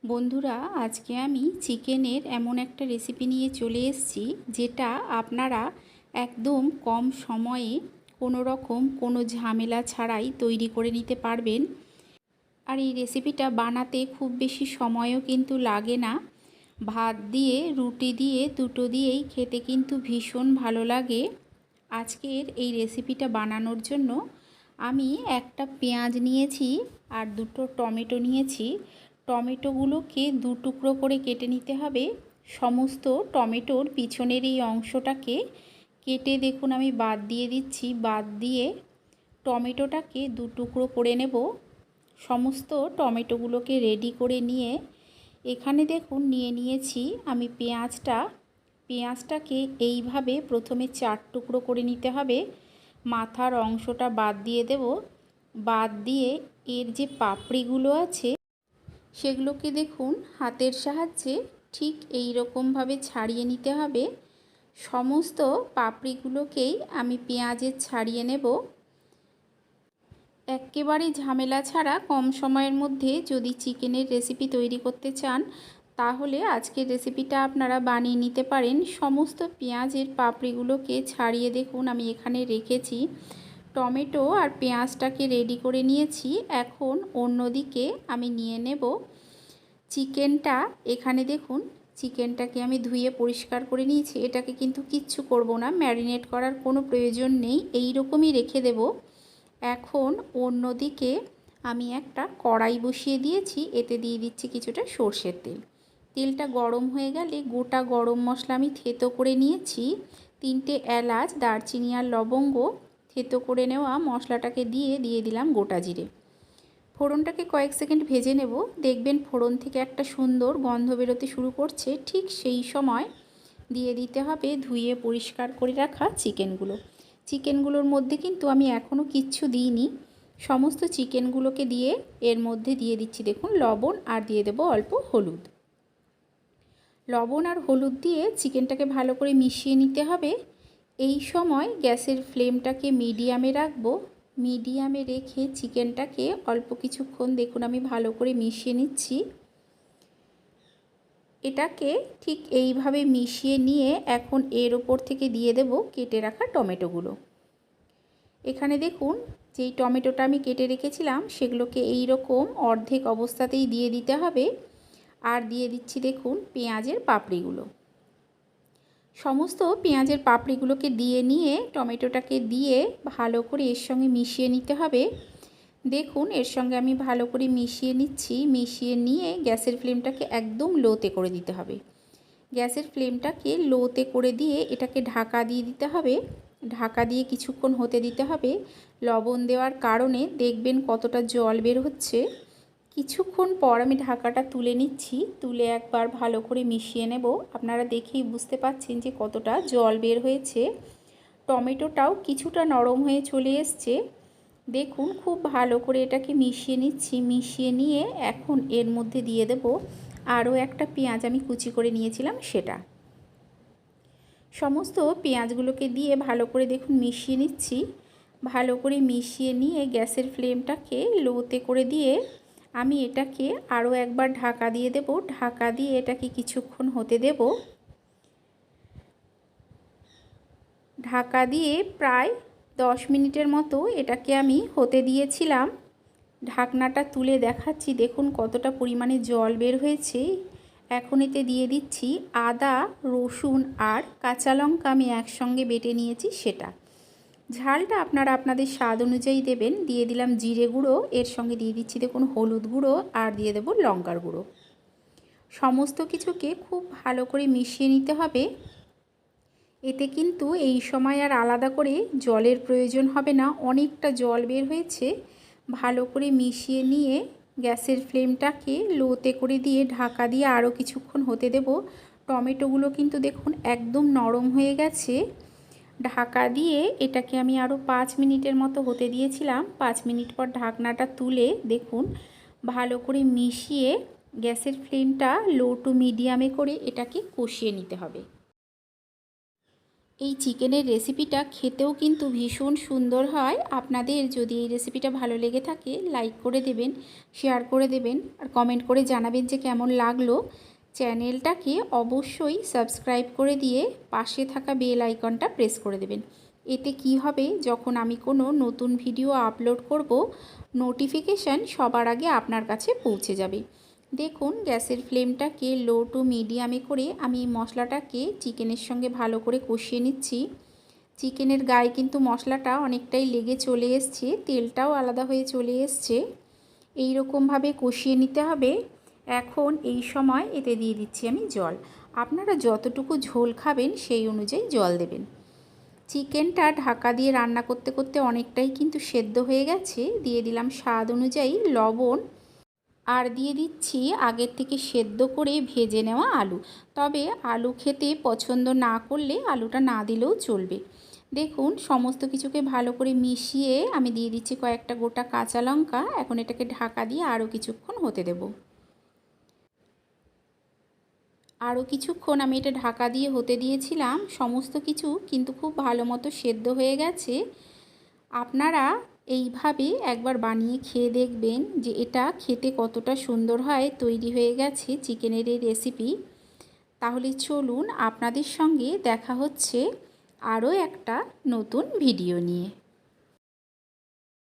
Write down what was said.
বন্ধুরা, আজকে আমি চিকেনের এমন একটা রেসিপি নিয়ে চলে এসেছি যেটা আপনারা একদম কম সময়ে কোনো ঝামেলা ছাড়াই তৈরি করে নিতে পারবেন। আর এই রেসিপিটা বানাতে খুব বেশি সময়ও কিন্তু লাগে না। ভাত দিয়ে, রুটি দিয়ে, দুটো দিয়েই খেতে কিন্তু ভীষণ ভালো লাগে। আজকের এই রেসিপিটা বানানোর জন্য আমি একটা পেঁয়াজ নিয়েছি আর দুটো টমেটো নিয়েছি। টমেটোগুলোকে দু টুকরো করে কেটে নিতে হবে। সমস্ত টমেটোর পিছনের এই অংশটাকে কেটে দেখুন আমি বাদ দিয়ে দিচ্ছি। বাদ দিয়ে টমেটোটাকে দু টুকরো করে নেব। সমস্ত টমেটোগুলোকে রেডি করে নিয়ে এখানে দেখুন নিয়ে নিয়েছি আমি পেঁয়াজটাকে এইভাবে প্রথমে 4 টুকরো করে নিতে হবে। মাথার অংশটা বাদ দিয়ে দেব। বাদ দিয়ে এর যে পাপড়িগুলো আছে সেগুলোকে দেখুন হাতের সাহায্যে ঠিক এই রকমভাবে ছাড়িয়ে নিতে হবে। সমস্ত পাপড়িগুলোকেই আমি পেঁয়াজের ছাড়িয়ে নেব। একেবারে ঝামেলা ছাড়া কম সময়ের মধ্যে যদি চিকেনের রেসিপি তৈরি করতে চান তাহলে আজকের রেসিপিটা আপনারা বানিয়ে নিতে পারেন। সমস্ত পেঁয়াজের পাপড়িগুলোকে ছাড়িয়ে দেখুন আমি এখানে রেখেছি। টমেটো আর পেঁয়াজটাকে রেডি করে নিয়েছি। এখন অন্যদিকে আমি নিয়ে নেব চিকেনটা। এখানে দেখুন চিকেনটাকে আমি ধুয়ে পরিষ্কার করে নিয়েছি। এটাকে কিন্তু কিচ্ছু করব না, ম্যারিনেট করার কোনো প্রয়োজন নেই, এই রকমই রেখে দেব। এখন অন্যদিকে আমি একটা কড়াই বসিয়ে দিয়েছি। এতে দিয়ে দিচ্ছি কিছুটা সর্ষের তেল। তেলটা গরম হয়ে গেলে গোটা গরম মশলা আমি থেতো করে নিয়েছি। 3টে এলাচ, দারচিনি আর লবঙ্গ থেতো করে নেওয়া মশলাটাকে দিয়ে দিলাম গোটা জিরে। ফোড়নটাকে কয়েক সেকেন্ড ভেজে নেব। দেখবেন ফোড়ন থেকে একটা সুন্দর গন্ধ বেরোতে শুরু করছে। ঠিক সেই সময় দিয়ে দিতে হবে ধুয়ে পরিষ্কার করে রাখা চিকেনগুলোর মধ্যে কিন্তু আমি এখনও কিচ্ছু দিইনি। সমস্ত চিকেনগুলোকে দিয়ে এর মধ্যে দিয়ে দিচ্ছি দেখুন লবণ, আর দিয়ে দেব অল্প হলুদ। লবণ আর হলুদ দিয়ে চিকেনটাকে ভালো করে মিশিয়ে নিতে হবে। এই সময় গ্যাসের ফ্লেমটাকে মিডিয়ামে রাখবো। মিডিয়ামে রেখে চিকেনটাকে অল্প কিছুক্ষণ দেখুন আমি ভালো করে মিশিয়ে নিচ্ছি। এটাকে ঠিক এইভাবে মিশিয়ে নিয়ে এখন এর ওপর থেকে দিয়ে দেব কেটে রাখা টমেটোগুলো। এখানে দেখুন যেই টমেটোটা আমি কেটে রেখেছিলাম সেগুলোকে এই রকম অর্ধেক অবস্থাতেই দিয়ে দিতে হবে। আর দিয়ে দিচ্ছি দেখুন পেঁয়াজের পাপড়িগুলো। সমস্ত পেঁয়াজের পাপড়িগুলোকে দিয়ে নিয়ে টমেটোটাকে দিয়ে ভালো করে এর সঙ্গে মিশিয়ে নিতে হবে। দেখুন এর সঙ্গে আমি ভালো করে মিশিয়ে নিচ্ছি। মিশিয়ে নিয়ে গ্যাসের ফ্লেমটাকে একদম লোতে করে দিতে হবে। গ্যাসের ফ্লেমটাকে লোতে করে দিয়ে এটাকে ঢাকা দিয়ে দিতে হবে। ঢাকা দিয়ে কিছুক্ষণ হতে দিতে হবে। লবণ দেওয়ার কারণে দেখবেন কতটা জল বের হচ্ছে। কিছুক্ষণ পর আমি ঢাকাটা তুলে নিচ্ছি। তুলে একবার ভালো করে মিশিয়ে নেব। আপনারা দেখেই বুঝতে পাচ্ছেন যে কতটা জল বের হয়েছে। টমেটোটাও কিছুটা নরম হয়ে চলে এসছে। দেখুন খুব ভালো করে এটাকে মিশিয়ে নিচ্ছি। মিশিয়ে নিয়ে এখন এর মধ্যে দিয়ে দেব আরও একটা পেঁয়াজ আমি কুচি করে নিয়েছিলাম সেটা। সমস্ত পেঁয়াজগুলোকে দিয়ে ভালো করে দেখুন মিশিয়ে নিচ্ছি। ভালো করে মিশিয়ে নিয়ে গ্যাসের ফ্লেমটাকে লোতে করে দিয়ে আমি এটাকে আরও একবার ঢাকা দিয়ে দেব। ঢাকা দিয়ে এটাকে কিছুক্ষণ হতে দেব। ঢাকা দিয়ে প্রায় 10 মিনিটের মতো এটাকে আমি হতে দিয়েছিলাম। ঢাকনাটা তুলে দেখাচ্ছি দেখুন কতটা পরিমাণে জল বের হয়েছে। এখন এতে দিয়ে দিচ্ছি আদা, রসুন আর কাঁচা লঙ্কা আমি একসঙ্গে বেটে নিয়েছি সেটা। ঝালটা আপনারা আপনাদের স্বাদ অনুযায়ী দেবেন। দিয়ে দিলাম জিরে গুঁড়ো, এর সঙ্গে দিয়ে দিচ্ছি দেখুন হলুদ গুঁড়ো, আর দিয়ে দেব লঙ্কার গুঁড়ো। সমস্ত কিছুকে খুব ভালো করে মিশিয়ে নিতে হবে। এতে কিন্তু এই সময় আর আলাদা করে জলের প্রয়োজন হবে না, অনেকটা জল বের হয়েছে। ভালো করে মিশিয়ে নিয়ে গ্যাসের ফ্লেমটাকে লোতে করে দিয়ে ঢাকা দিয়ে আরও কিছুক্ষণ হতে দেব। টমেটোগুলো কিন্তু দেখুন একদম নরম হয়ে গেছে। ঢাকা দিয়ে এটাকে আমি আরও 5 মিনিটের মতো হতে দিয়েছিলাম। 5 মিনিট পর ঢাকনাটা তুলে দেখুন ভালো করে মিশিয়ে গ্যাসের ফ্লেমটা লো টু মিডিয়ামে করে এটাকে কষিয়ে নিতে হবে। এই চিকেনের রেসিপিটা খেতেও কিন্তু ভীষণ সুন্দর হয়। আপনাদের যদি এই রেসিপিটা ভালো লেগে থাকে লাইক করে দেবেন, শেয়ার করে দেবেন আর কমেন্ট করে জানাবেন যে কেমন লাগলো। চ্যানেলটাকে অবশ্যই সাবস্ক্রাইব করে দিয়ে পাশে থাকা বেল আইকনটা প্রেস করে দেবেন। এতে কি হবে, যখন আমি কোনো নতুন ভিডিও আপলোড করব নোটিফিকেশান সবার আগে আপনার কাছে পৌঁছে যাবে। দেখুন গ্যাসের ফ্লেমটাকে লো টু মিডিয়ামে করে আমি মশলাটাকে চিকেনের সঙ্গে ভালো করে কষিয়ে নিচ্ছি। চিকেনের গায়ে কিন্তু মশলাটা অনেকটাই লেগে চলে এসছে, তেলটাও আলাদা হয়ে চলে এসছে। এই রকমভাবে কষিয়ে নিতে হবে। এখন এই সময় এতে দিয়ে দিচ্ছি আমি জল। আপনারা যতটুকু ঝোল খাবেন সেই অনুযায়ী জল দেবেন। চিকেনটা ঢাকা দিয়ে রান্না করতে করতে অনেকটাই কিন্তু সেদ্ধ হয়ে গেছে। দিয়ে দিলাম স্বাদ অনুযায়ী লবণ আর দিয়ে দিচ্ছি আগের থেকে সেদ্ধ করে ভেজে নেওয়া আলু। তবে আলু খেতে পছন্দ না করলে আলুটা না দিলেও চলবে। দেখুন সমস্ত কিছুকে ভালো করে মিশিয়ে আমি দিয়ে দিচ্ছি কয়েকটা গোটা কাঁচা লঙ্কা। এখন এটাকে ঢাকা দিয়ে আরও কিছুক্ষণ হতে দেব। আরও কিছুক্ষণ আমি এটা ঢাকা দিয়ে হতে দিয়েছিলাম। সমস্ত কিছু কিন্তু খুব ভালো মতো সেদ্ধ হয়ে গেছে। আপনারা এইভাবে একবার বানিয়ে খেয়ে দেখবেন যে এটা খেতে কতটা সুন্দর হয়। তৈরি হয়ে গেছে চিকেনের এই রেসিপি। তাহলে চলুন আপনাদের সঙ্গে দেখা হচ্ছে আরও একটা নতুন ভিডিও নিয়ে।